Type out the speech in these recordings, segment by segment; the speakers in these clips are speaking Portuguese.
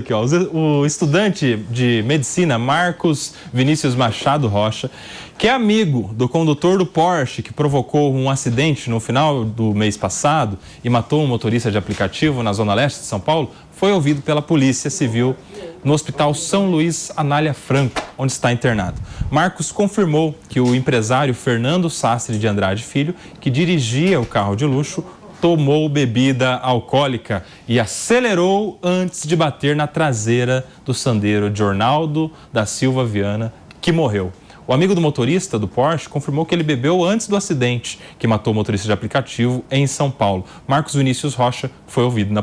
Aqui, ó, o estudante de medicina Marcos Vinícius Machado Rocha, que é amigo do condutor do Porsche que provocou um acidente no final do mês passado e matou um motorista de aplicativo na zona leste de São Paulo, foi ouvido pela Polícia Civil no Hospital São Luís Anália Franco, onde está internado. Marcos confirmou que o empresário Fernando Sastre de Andrade Filho, que dirigia o carro de luxo, tomou bebida alcoólica e acelerou antes de bater na traseira do Sandero Jornaldo da Silva Viana, que morreu. O amigo do motorista do Porsche confirmou que ele bebeu antes do acidente que matou o motorista de aplicativo em São Paulo. Marcos Vinícius Rocha foi ouvido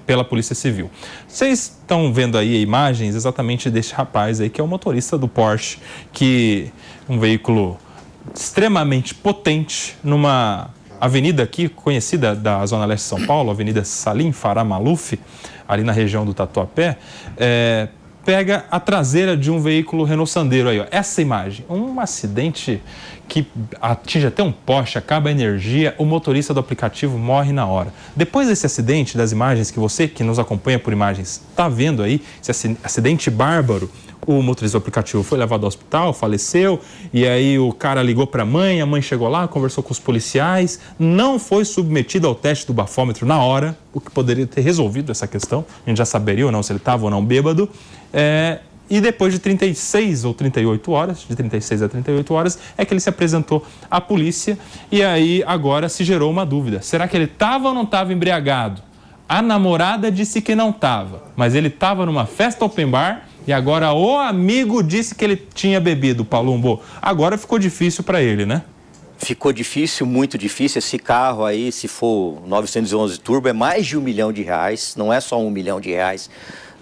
pela Polícia Civil. Vocês estão vendo aí imagens exatamente deste rapaz aí, que é o motorista do Porsche, que um veículo extremamente potente numa avenida aqui, conhecida da Zona Leste de São Paulo, Avenida Salim Farah Maluf, ali na região do Tatuapé, pega a traseira de um veículo Renault Sandero aí, ó. Essa imagem, um acidente que atinge até um poste, acaba a energia, o motorista do aplicativo morre na hora. Depois desse acidente, das imagens que você que nos acompanha por imagens está vendo aí, esse acidente bárbaro, o motorista do aplicativo foi levado ao hospital, faleceu, e aí o cara ligou para a mãe chegou lá, conversou com os policiais, não foi submetido ao teste do bafômetro na hora, o que poderia ter resolvido essa questão, a gente já saberia ou não se ele estava ou não bêbado, e depois de 36 ou 38 horas, de 36 a 38 horas, é que ele se apresentou à polícia, e aí agora se gerou uma dúvida, será que ele estava ou não estava embriagado? A namorada disse que não estava, mas ele estava numa festa open bar, e agora o amigo disse que ele tinha bebido, Palumbo. Agora ficou difícil para ele, né? Ficou difícil, muito difícil. Esse carro aí, se for 911 Turbo, é mais de R$1 milhão. Não é só R$1 milhão.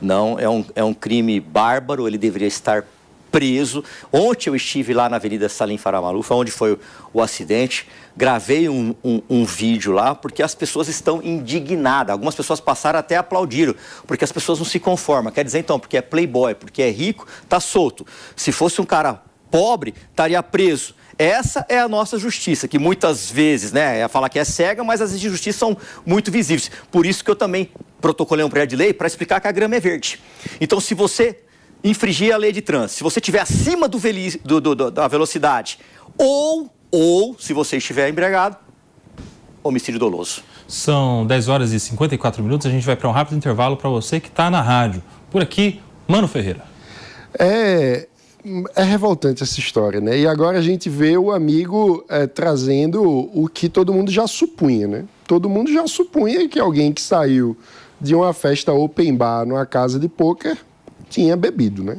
Não, é um crime bárbaro, ele deveria estar preso. Ontem eu estive lá na Avenida Salim Farah Maluf, onde foi o acidente. Gravei um vídeo lá, porque as pessoas estão indignadas. Algumas pessoas passaram até aplaudiram, porque as pessoas não se conformam. Quer dizer, então, porque é playboy, porque é rico, tá solto. Se fosse um cara pobre, estaria preso. Essa é a nossa justiça, que muitas vezes, né, falar que é cega, mas as injustiças são muito visíveis. Por isso que eu também protocolei um projeto de lei para explicar que a grama é verde. Então, se você infringir a lei de trânsito, se você estiver acima da velocidade, ou se você estiver embriagado, homicídio doloso. São 10 horas e 54 minutos, a gente vai para um rápido intervalo para você que está na rádio. Por aqui, Mano Ferreira. É revoltante essa história, né? E agora a gente vê o amigo trazendo o que todo mundo já supunha, né? Todo mundo já supunha que alguém que saiu de uma festa open bar numa casa de pôquer tinha bebido, né?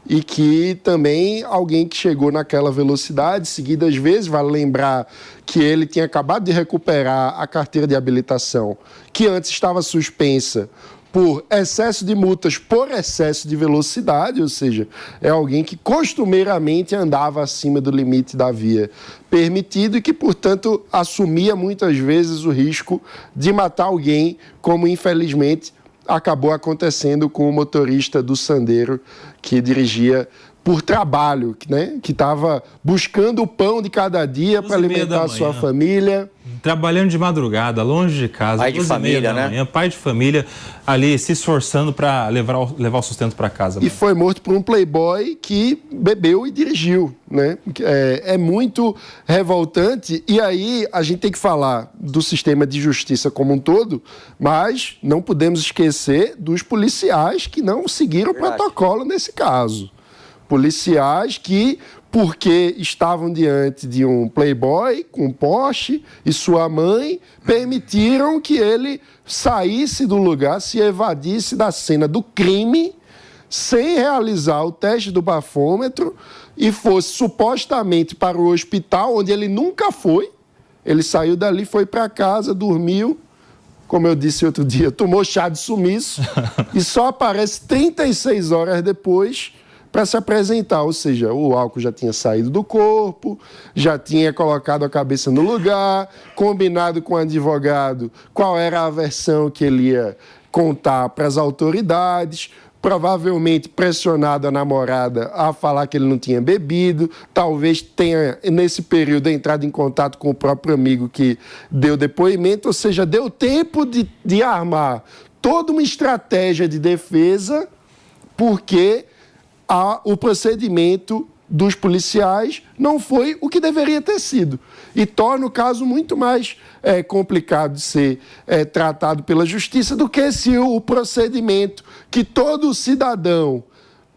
E que também alguém que chegou naquela velocidade, seguidas vezes, vale lembrar que ele tinha acabado de recuperar a carteira de habilitação, que antes estava suspensa por excesso de multas por excesso de velocidade, ou seja, é alguém que costumeiramente andava acima do limite da via permitido e que, portanto, assumia muitas vezes o risco de matar alguém, como infelizmente acabou acontecendo com o motorista do Sandero que dirigia por trabalho, né? Que estava buscando o pão de cada dia para alimentar a sua família. Trabalhando de madrugada, longe de casa, pai de família, né? Manhã, pai de família, ali se esforçando para levar o sustento para casa. E foi morto por um playboy que bebeu e dirigiu, né? É muito revoltante. E aí a gente tem que falar do sistema de justiça como um todo, mas não podemos esquecer dos policiais que não seguiram o protocolo nesse caso. Policiais que, porque estavam diante de um playboy com um Porsche e sua mãe, permitiram que ele saísse do lugar, se evadisse da cena do crime, sem realizar o teste do bafômetro e fosse supostamente para o hospital, onde ele nunca foi. Ele saiu dali, foi para casa, dormiu, como eu disse outro dia, tomou chá de sumiço e só aparece 36 horas depois para se apresentar, ou seja, o álcool já tinha saído do corpo, já tinha colocado a cabeça no lugar, combinado com o advogado qual era a versão que ele ia contar para as autoridades, provavelmente pressionado a namorada a falar que ele não tinha bebido, talvez tenha, nesse período, entrado em contato com o próprio amigo que deu depoimento, ou seja, deu tempo de armar toda uma estratégia de defesa, porque o procedimento dos policiais não foi o que deveria ter sido. E torna o caso muito mais complicado de ser tratado pela justiça do que se o procedimento que todo cidadão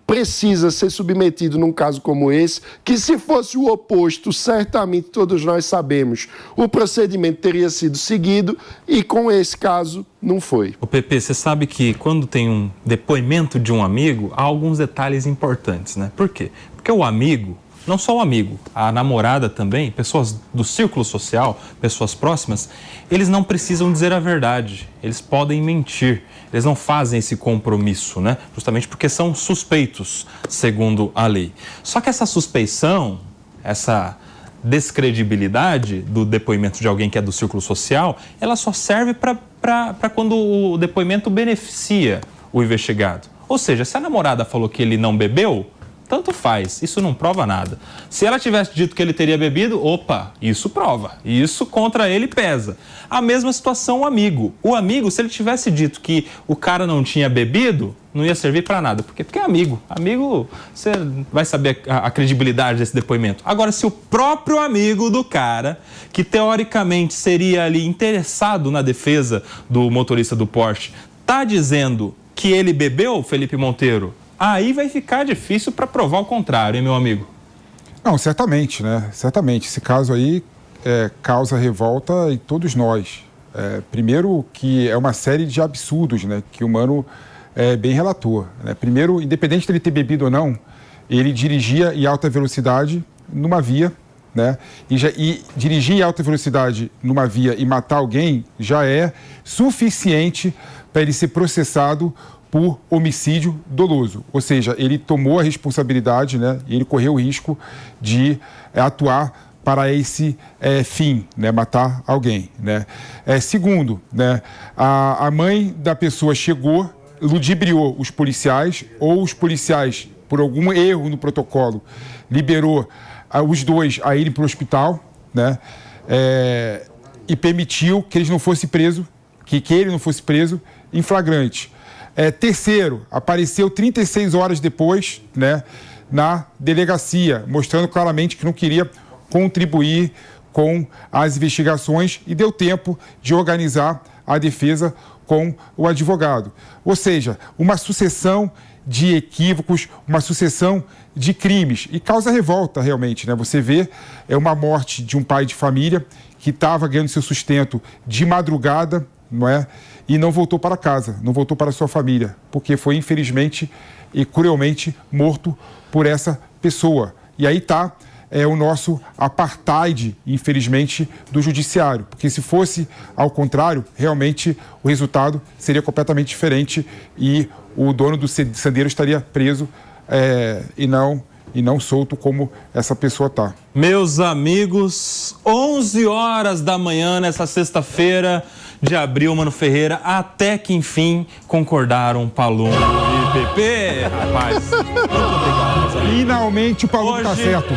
precisa ser submetido num caso como esse, que se fosse o oposto, certamente todos nós sabemos, o procedimento teria sido seguido e com esse caso não foi. O PP, você sabe que quando tem um depoimento de um amigo, há alguns detalhes importantes, né? Por quê? Porque o amigo, não só o amigo, a namorada também, pessoas do círculo social, pessoas próximas, eles não precisam dizer a verdade, eles podem mentir, eles não fazem esse compromisso, né? Justamente porque são suspeitos, segundo a lei. Só que essa suspeição, essa descredibilidade do depoimento de alguém que é do círculo social, ela só serve para quando o depoimento beneficia o investigado. Ou seja, se a namorada falou que ele não bebeu, tanto faz, isso não prova nada. Se ela tivesse dito que ele teria bebido, opa, isso prova, isso contra ele pesa. A mesma situação o amigo. O amigo, se ele tivesse dito que o cara não tinha bebido, não ia servir para nada. Por quê? Porque é amigo. Amigo, você vai saber a credibilidade desse depoimento. Agora, se o próprio amigo do cara, que teoricamente seria ali interessado na defesa do motorista do Porsche, tá dizendo que ele bebeu, Felipe Monteiro, aí vai ficar difícil para provar o contrário, hein, meu amigo? Não, certamente, né? Certamente. Esse caso aí causa revolta em todos nós. Primeiro que é uma série de absurdos, né? Que o Mano bem relatou, né? Primeiro, independente dele ter bebido ou não, ele dirigia em alta velocidade numa via, né? E dirigir em alta velocidade numa via e matar alguém já é suficiente para ele ser processado por homicídio doloso, ou seja, ele tomou a responsabilidade, né, e ele correu o risco de atuar para esse fim, né, matar alguém, né. Segundo, né, a mãe da pessoa chegou, ludibriou os policiais, ou os policiais, por algum erro no protocolo, liberou os dois a irem para o hospital, né, e permitiu que eles não fossem presos, que ele não fosse preso em flagrante. Terceiro, apareceu 36 horas depois, né, na delegacia, mostrando claramente que não queria contribuir com as investigações e deu tempo de organizar a defesa com o advogado. Ou seja, uma sucessão de equívocos, uma sucessão de crimes e causa revolta realmente, né? Você vê uma morte de um pai de família que estava ganhando seu sustento de madrugada, não é? E não voltou para casa, não voltou para sua família, porque foi infelizmente e cruelmente morto por essa pessoa. E aí está o nosso apartheid, infelizmente, do judiciário, porque se fosse ao contrário, realmente o resultado seria completamente diferente e o dono do Sandero estaria preso e não solto como essa pessoa está. Meus amigos, 11 horas da manhã nessa sexta-feira de abril, Mano Ferreira, até que enfim concordaram Palumbo e PP, rapaz. Muito obrigado. Finalmente o Palumbo está certo.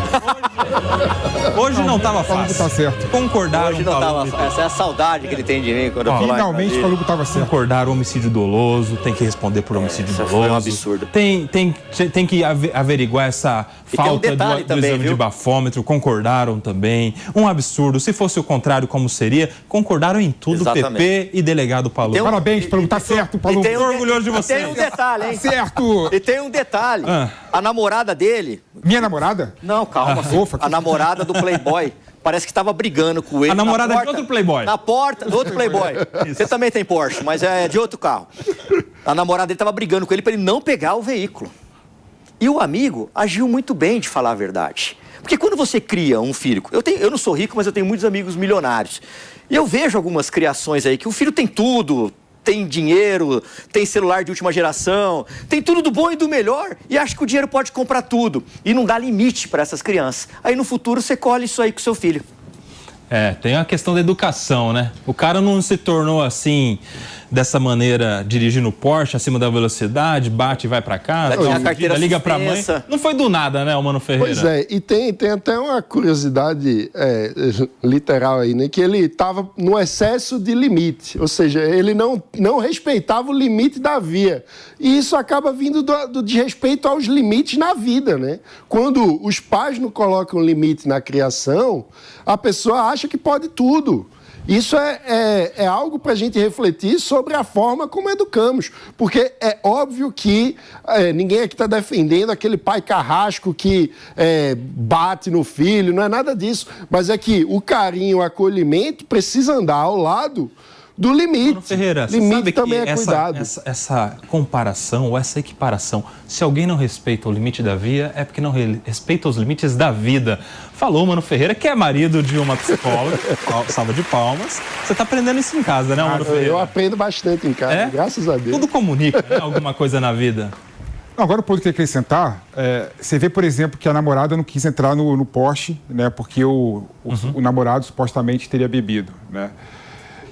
Hoje não estava fácil. Tá certo. Concordaram. Hoje não tava, essa é a saudade que ele tem de mim quando eu falo. Finalmente o Palumbo estava certo. Concordaram homicídio doloso, tem que responder por homicídio doloso. Foi um absurdo. Tem que averiguar essa falta do também, exame de bafômetro, concordaram também. Um absurdo. Se fosse o contrário, como seria? Concordaram em tudo, Exatamente. PP e delegado Palumbo. Parabéns, Palumbo, tá certo, Palumbo. Tô orgulhoso de você. E tem um detalhe, hein? Certo. E tem um detalhe. A namorada dele... Minha namorada? Não, calma. A namorada do Playboy parece que estava brigando com ele. A namorada de outro Playboy. Na porta do outro Playboy. Você também tem Porsche, mas é de outro carro. A namorada dele estava brigando com ele para ele não pegar o veículo. E o amigo agiu muito bem, de falar a verdade. Porque quando você cria um filho... Eu não sou rico, mas eu tenho muitos amigos milionários. E eu vejo algumas criações aí que o filho tem tudo... Tem dinheiro, tem celular de última geração, tem tudo do bom e do melhor e acha que o dinheiro pode comprar tudo. E não dá limite para essas crianças. Aí no futuro você colhe isso aí com seu filho. Tem a questão da educação, né? O cara não se tornou assim dessa maneira dirigindo o Porsche acima da velocidade, bate e vai para casa, liga para a mãe. Não foi do nada, né, o Mano Ferreira? Pois é, e tem até uma curiosidade literal aí, né? Que ele estava no excesso de limite, ou seja, ele não respeitava o limite da via. E isso acaba vindo do desrespeito aos limites na vida, né? Quando os pais não colocam limite na criação, a pessoa acha que pode tudo. Isso é algo para a gente refletir sobre a forma como educamos. Porque é óbvio que ninguém aqui está defendendo aquele pai carrasco que bate no filho, não é nada disso. Mas é que o carinho, o acolhimento precisa andar ao lado do limite. Mano Ferreira, limite você sabe também que é cuidado. Essa comparação ou essa equiparação, se alguém não respeita o limite da via, é porque não respeita os limites da vida. Falou Mano Ferreira, que é marido de uma psicóloga. Salva de palmas. Você está aprendendo isso em casa, né, Mano Ferreira? Eu aprendo bastante em casa, graças a Deus. Tudo comunica, né, alguma coisa na vida. Agora, o ponto que eu queria acrescentar, você vê, por exemplo, que a namorada não quis entrar no Porsche, né, porque o namorado supostamente teria bebido, né?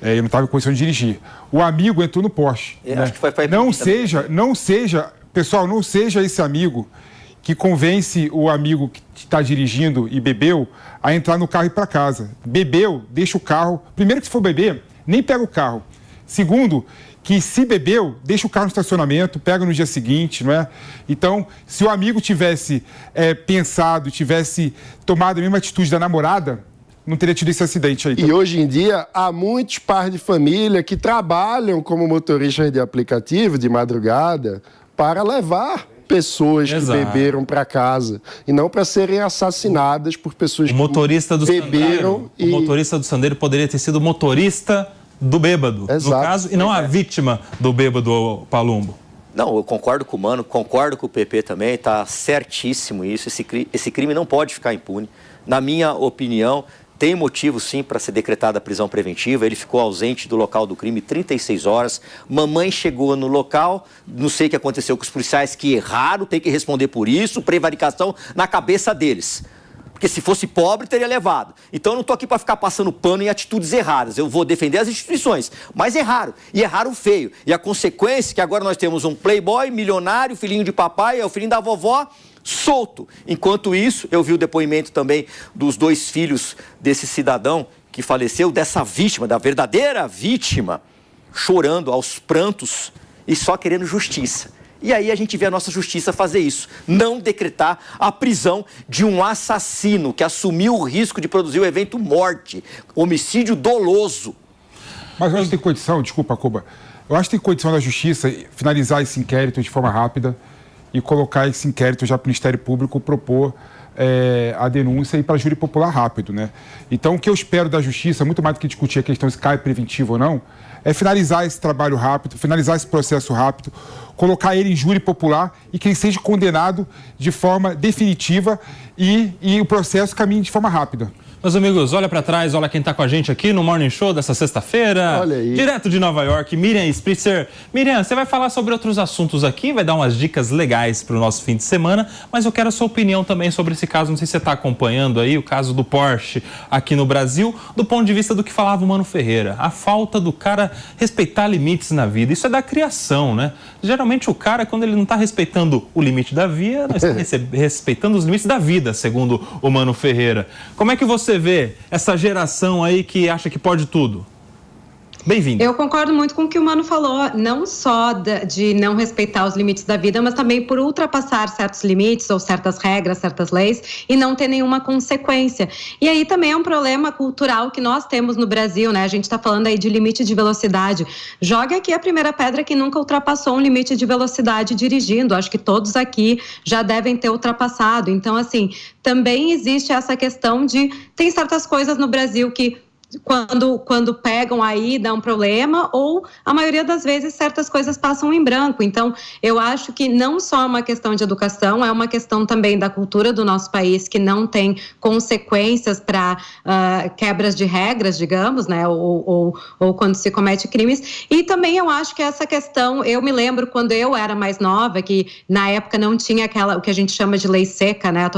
Eu não estava em condição de dirigir. O amigo entrou no Porsche. Né? Acho que foi pessoal, não seja esse amigo que convence o amigo que está dirigindo e bebeu a entrar no carro e ir para casa. Bebeu, deixa o carro. Primeiro que se for beber, nem pega o carro. Segundo, que se bebeu, deixa o carro no estacionamento, pega no dia seguinte, não é? Então, se o amigo tivesse pensado, tivesse tomado a mesma atitude da namorada, não teria tido esse acidente aí. E hoje em dia, há muitos pais de família que trabalham como motoristas de aplicativo de madrugada para levar pessoas que beberam para casa e não para serem assassinadas por pessoas que beberam. O motorista do Sandero poderia ter sido o motorista do bêbado, no caso, e não a vítima do bêbado Palumbo. Não, eu concordo com o Mano, concordo com o PP também, está certíssimo isso. Esse crime não pode ficar impune. Na minha opinião, tem motivo, sim, para ser decretada a prisão preventiva. Ele ficou ausente do local do crime 36 horas. Mamãe chegou no local, não sei o que aconteceu com os policiais que erraram, tem que responder por isso, prevaricação na cabeça deles. Porque se fosse pobre, teria levado. Então eu não estou aqui para ficar passando pano em atitudes erradas. Eu vou defender as instituições, mas erraram. E erraram feio. E a consequência é que agora nós temos um playboy, milionário, filhinho de papai, é o filhinho da vovó, solto. Enquanto isso, eu vi o depoimento também dos 2 filhos desse cidadão que faleceu, dessa vítima, da verdadeira vítima, chorando aos prantos e só querendo justiça. E aí a gente vê a nossa justiça fazer isso, não decretar a prisão de um assassino que assumiu o risco de produzir o evento morte, homicídio doloso. Mas eu acho que tem condição, desculpa, Cuba, eu acho que tem condição da justiça finalizar esse inquérito de forma rápida e colocar esse inquérito já para o Ministério Público propor a denúncia e para júri popular rápido, né? Então, o que eu espero da Justiça, muito mais do que discutir a questão se cai preventivo ou não, é finalizar esse trabalho rápido, finalizar esse processo rápido, colocar ele em júri popular e que ele seja condenado de forma definitiva e o processo caminhe de forma rápida. Meus amigos, olha para trás, olha quem está com a gente aqui no Morning Show dessa sexta-feira. Olha aí. Direto de Nova York, Miriam Spritzer. Miriam, você vai falar sobre outros assuntos aqui, vai dar umas dicas legais para o nosso fim de semana, mas eu quero a sua opinião também sobre esse caso. Não sei se você está acompanhando aí o caso do Porsche aqui no Brasil, do ponto de vista do que falava o Mano Ferreira. A falta do cara respeitar limites na vida. Isso é da criação, né? Geralmente o cara, quando ele não está respeitando o limite da via, não está respeitando os limites da vida, segundo o Mano Ferreira. Como é que você vê essa geração aí que acha que pode tudo? Bem-vindo. Eu concordo muito com o que o Mano falou, não só de não respeitar os limites da vida, mas também por ultrapassar certos limites ou certas regras, certas leis e não ter nenhuma consequência. E aí também é um problema cultural que nós temos no Brasil, né? A gente está falando aí de limite de velocidade. Joga aqui a primeira pedra que nunca ultrapassou um limite de velocidade dirigindo. Acho que todos aqui já devem ter ultrapassado. Então, assim, também existe essa questão de... Tem certas coisas no Brasil que quando pegam aí dá um problema, ou a maioria das vezes certas coisas passam em branco. Então eu acho que não só é uma questão de educação, é uma questão também da cultura do nosso país, que não tem consequências para quebras de regras, digamos, né, ou quando se comete crimes. E também eu acho que essa questão, eu me lembro quando eu era mais nova, que na época não tinha o que a gente chama de lei seca, né,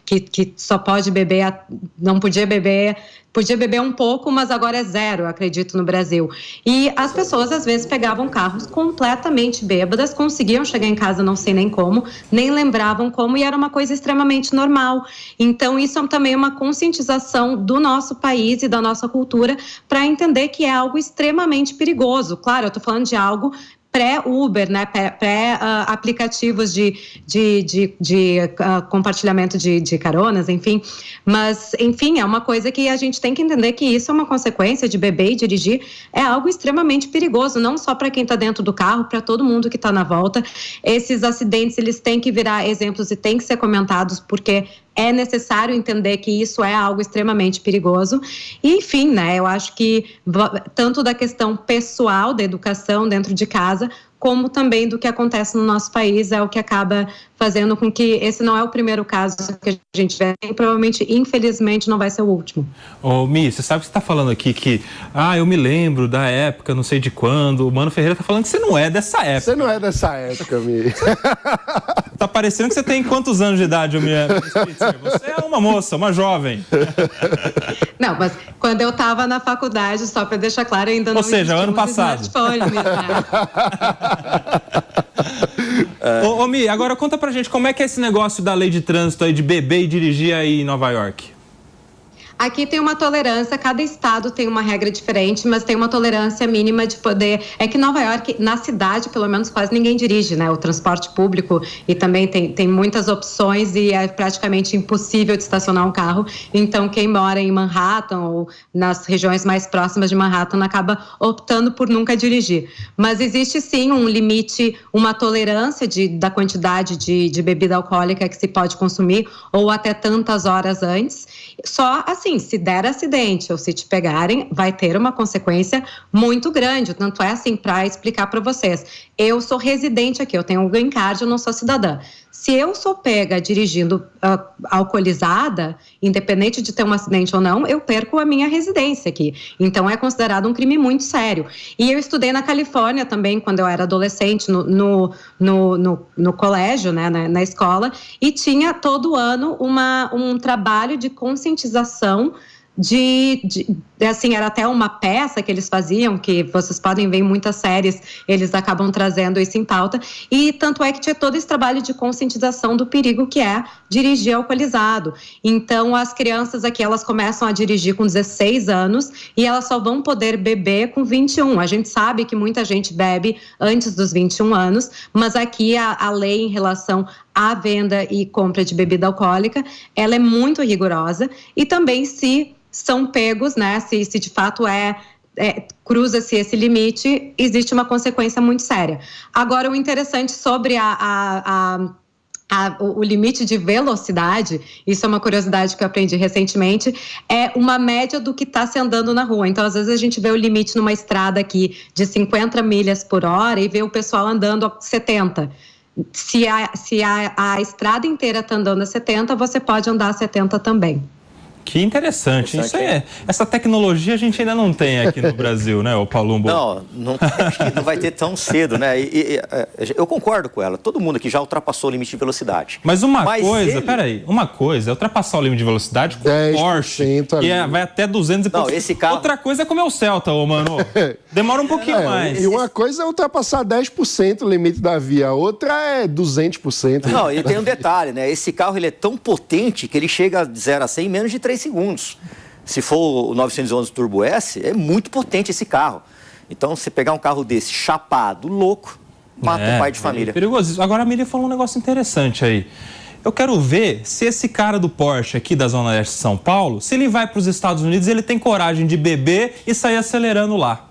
que só pode beber, não podia beber Podia beber um pouco, mas agora é zero, eu acredito, no Brasil. E as pessoas, às vezes, pegavam carros completamente bêbadas, conseguiam chegar em casa, não sei nem como, nem lembravam como, e era uma coisa extremamente normal. Então, isso é também uma conscientização do nosso país e da nossa cultura para entender que é algo extremamente perigoso. Claro, eu estou falando de algo pré-Uber, né? Pré-aplicativos de compartilhamento de caronas, enfim. Mas, enfim, é uma coisa que a gente tem que entender que isso é uma consequência de beber e dirigir. É algo extremamente perigoso, não só para quem está dentro do carro, para todo mundo que está na volta. Esses acidentes, eles têm que virar exemplos e têm que ser comentados, porque é necessário entender que isso é algo extremamente perigoso. E, enfim, né, eu acho que tanto da questão pessoal, da educação dentro de casa, como também do que acontece no nosso país, é o que acaba fazendo com que esse não é o primeiro caso que a gente vê, e provavelmente, infelizmente, não vai ser o último. Ô, Mi, você sabe que você está falando aqui que, eu me lembro da época, não sei de quando, o Mano Ferreira está falando que você não é dessa época. Você não é dessa época, Mi. Tá parecendo que você tem quantos anos de idade, Mi? Você é uma moça, uma jovem. Não, mas quando eu estava na faculdade, só para deixar claro, ainda não existia ano passado. Smartphone, né? Ô, Mi, agora conta pra gente como é que é esse negócio da lei de trânsito aí de beber e dirigir aí em Nova York. Aqui tem uma tolerância, cada estado tem uma regra diferente, mas tem uma tolerância mínima de poder. É que Nova York, na cidade, pelo menos quase ninguém dirige, né? O transporte público, e também tem muitas opções e é praticamente impossível de estacionar um carro. Então, quem mora em Manhattan ou nas regiões mais próximas de Manhattan acaba optando por nunca dirigir. Mas existe sim um limite, uma tolerância da quantidade de bebida alcoólica que se pode consumir, ou até tantas horas antes. Só assim, se der acidente ou se te pegarem, vai ter uma consequência muito grande. Tanto é assim, para explicar para vocês. Eu sou residente aqui, eu tenho um green card, eu não sou cidadã. Se eu sou pega dirigindo alcoolizada, independente de ter um acidente ou não, eu perco a minha residência aqui. Então, é considerado um crime muito sério. E eu estudei na Califórnia também, quando eu era adolescente, no colégio, né, na escola, e tinha todo ano um trabalho de conscientização assim, era até uma peça que eles faziam, que vocês podem ver em muitas séries, eles acabam trazendo isso em pauta, e tanto é que tinha todo esse trabalho de conscientização do perigo que é dirigir alcoolizado. Então, as crianças aqui, elas começam a dirigir com 16 anos e elas só vão poder beber com 21. A gente sabe que muita gente bebe antes dos 21 anos, mas aqui a lei em relação à venda e compra de bebida alcoólica, ela é muito rigorosa, e também se são pegos, né, se de fato cruza-se esse limite, existe uma consequência muito séria. Agora, o interessante sobre o limite de velocidade, isso é uma curiosidade que eu aprendi recentemente, é uma média do que está se andando na rua. Então, às vezes, a gente vê o limite numa estrada aqui de 50 milhas por hora e vê o pessoal andando a 70. Se a estrada inteira está andando a 70, você pode andar a 70 também. Que interessante. Isso essa tecnologia a gente ainda não tem aqui no Brasil, né, o Palumbo? Não vai ter tão cedo, né? Eu concordo com ela. Todo mundo aqui já ultrapassou o limite de velocidade. Mas peraí, uma coisa é ultrapassar o limite de velocidade com o Porsche, que vai até 200 e poucos. Esse carro... Outra coisa é comer o Celta, mano. Demora um pouquinho mais. E uma coisa é ultrapassar 10% o limite da via, a outra é 200%. Não, e tem um detalhe, né? Esse carro, ele é tão potente que ele chega de 0 a 100 em menos de 3 segundos. Se for o 911 Turbo S, é muito potente esse carro. Então, se pegar um carro desse chapado, louco, mata um pai de família. É perigoso. Agora a Miriam falou um negócio interessante aí. Eu quero ver se esse cara do Porsche aqui da Zona Leste de São Paulo, se ele vai para os Estados Unidos, ele tem coragem de beber e sair acelerando lá.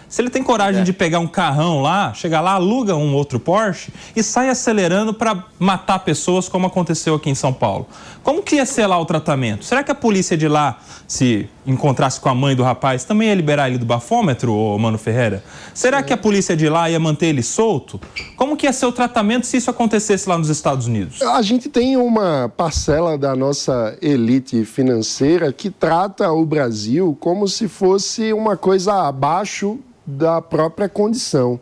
Se ele tem coragem de pegar um carrão lá, chegar lá, aluga um outro Porsche e sai acelerando para matar pessoas, como aconteceu aqui em São Paulo. Como que ia ser lá o tratamento? Será que a polícia de lá, se encontrasse com a mãe do rapaz, também ia liberar ele do bafômetro, ô Mano Ferreira? Será que a polícia de lá ia manter ele solto? Como que ia ser o tratamento se isso acontecesse lá nos Estados Unidos? A gente tem uma parcela da nossa elite financeira que trata o Brasil como se fosse uma coisa abaixo da própria condição,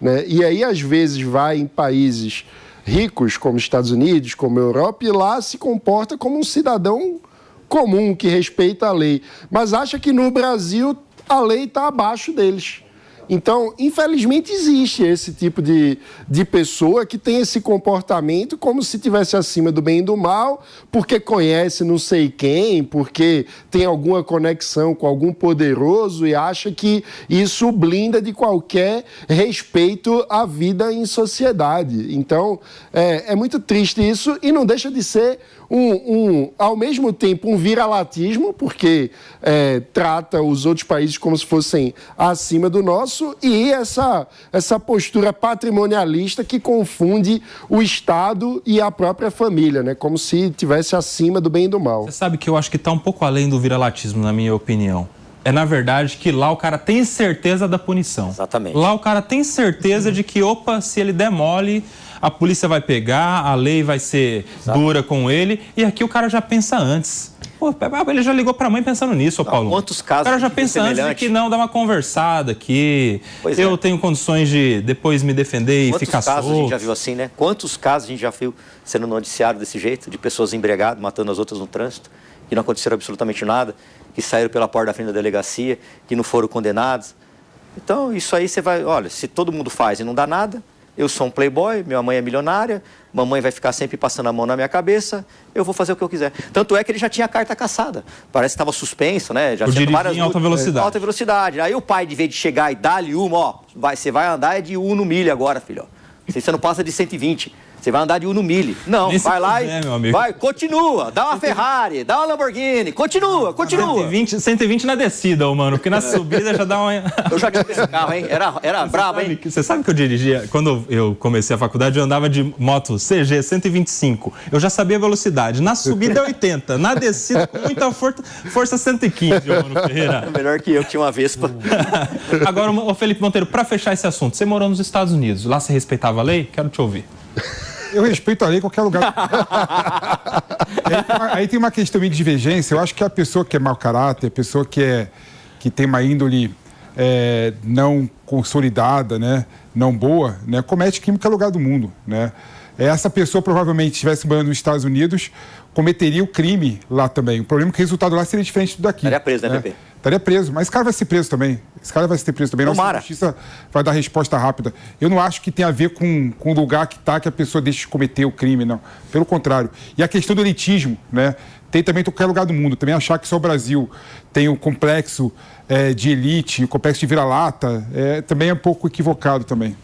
né? E aí, às vezes, vai em países ricos, como Estados Unidos, como Europa, e lá se comporta como um cidadão comum, que respeita a lei, mas acha que no Brasil a lei está abaixo deles. Então, infelizmente, existe esse tipo de pessoa que tem esse comportamento como se estivesse acima do bem e do mal, porque conhece não sei quem, porque tem alguma conexão com algum poderoso e acha que isso blinda de qualquer respeito à vida em sociedade. Então, é muito triste isso e não deixa de ser ao mesmo tempo, um viralatismo, porque trata os outros países como se fossem acima do nosso, e essa postura patrimonialista que confunde o Estado e a própria família, né? Como se estivesse acima do bem e do mal. Você sabe que eu acho que está um pouco além do viralatismo, na minha opinião. É, na verdade, que lá o cara tem certeza da punição. Exatamente. Lá o cara tem certeza de que, se ele der mole, a polícia vai pegar, a lei vai ser dura com ele, e aqui o cara já pensa antes. Pô, ele já ligou pra mãe pensando nisso, Paulo. Quantos casos? O cara já pensa antes de que não, dá uma conversada aqui, eu tenho condições de depois me defender e ficar solto. Quantos casos a gente já viu assim, né? Quantos casos a gente já viu sendo noticiado desse jeito, de pessoas embriagadas, matando as outras no trânsito, que não aconteceram absolutamente nada, que saíram pela porta da frente da delegacia, que não foram condenados. Então, isso aí você vai... Olha, se todo mundo faz e não dá nada, eu sou um playboy, minha mãe é milionária, mamãe vai ficar sempre passando a mão na minha cabeça, eu vou fazer o que eu quiser. Tanto é que ele já tinha a carta caçada. Parece que estava suspenso, né? Já tinha várias... em alta velocidade. Alta velocidade. Aí o pai, de vez de chegar e dar-lhe uma, você vai andar de 1 no milha agora, filho. Você não passa de 120. Você vai andar de 1 no milha. Não, nem vai lá e... Vai, continua. Dá uma Ferrari, dá uma Lamborghini. Continua. 120 na descida, mano, porque na subida já dá uma... Eu já tinha esse carro, hein? Era brabo, hein? Você sabe que eu dirigia... Quando eu comecei a faculdade, eu andava de moto CG 125. Eu já sabia a velocidade. Na subida é 80. Na descida, com muita força 115, mano, Ferreira. Melhor que eu, que tinha uma Vespa. Agora, Felipe Monteiro, para fechar esse assunto, você morou nos Estados Unidos. Lá você respeitava a lei? Quero te ouvir. Eu respeito a lei em qualquer lugar. Aí tem uma questão de divergência. Eu acho que a pessoa que é mau caráter, a pessoa que tem uma índole não consolidada, né, não boa, né, comete crime em qualquer lugar do mundo, né? Essa pessoa provavelmente, se estivesse morando nos Estados Unidos, cometeria o crime lá também. O problema é que o resultado lá seria diferente do daqui. Estaria preso, né, Pepe? Estaria preso, mas esse cara vai ser preso também. Esse cara vai ser preso também. Tomara. Nossa justiça vai dar resposta rápida. Eu não acho que tem a ver com o lugar que está, que a pessoa deixe de cometer o crime, não. Pelo contrário. E a questão do elitismo, né? Tem também em qualquer lugar do mundo. Também achar que só o Brasil tem o complexo de elite, o complexo de vira-lata, também é um pouco equivocado também.